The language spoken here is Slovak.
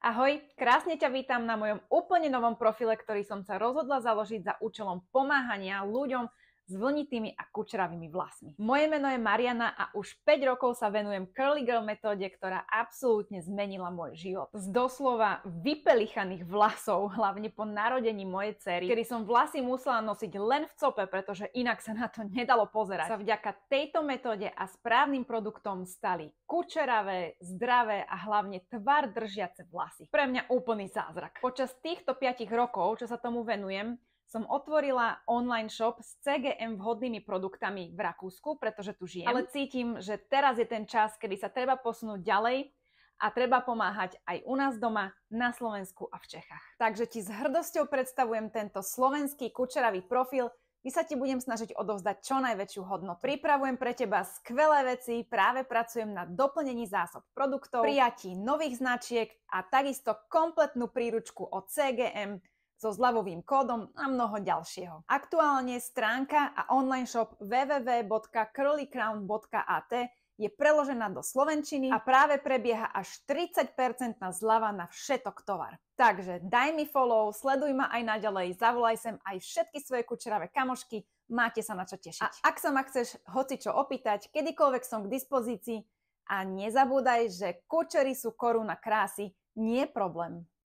Ahoj, krásne ťa vítam na mojom úplne novom profile, ktorý som sa rozhodla založiť za účelom pomáhania ľuďom s vlnitými a kučeravými vlasmi. Moje meno je Mariana a už 5 rokov sa venujem Curly Girl metóde, ktorá absolútne zmenila môj život. Z doslova vypelichaných vlasov, hlavne po narodení mojej dcery, kedy som vlasy musela nosiť len v cope, pretože inak sa na to nedalo pozerať, sa vďaka tejto metóde a správnym produktom stali kučeravé, zdravé a hlavne tvar držiace vlasy. Pre mňa úplný zázrak. Počas týchto 5 rokov, čo sa tomu venujem, som otvorila online shop s CGM vhodnými produktami v Rakúsku, pretože tu žijem. Ale cítim, že teraz je ten čas, kedy sa treba posunúť ďalej a treba pomáhať aj u nás doma, na Slovensku a v Čechách. Takže ti s hrdosťou predstavujem tento slovenský kučeravý profil, kde sa ti budem snažiť odovzdať čo najväčšiu hodnotu. Pripravujem pre teba skvelé veci, práve pracujem na doplnení zásob produktov, prijatí nových značiek a takisto kompletnú príručku od CGM so zľavovým kódom a mnoho ďalšieho. Aktuálne stránka a online shop www.curlycrown.at je preložená do slovenčiny a práve prebieha až 30% zľava na všetok tovar. Takže daj mi follow, sleduj ma aj naďalej, zavolaj sem aj všetky svoje kučeravé kamošky, máte sa na čo tešiť. A ak sa ma chceš hocičo opýtať, kedykoľvek som k dispozícii a nezabúdaj, že kučery sú koruna krásy, nie problém.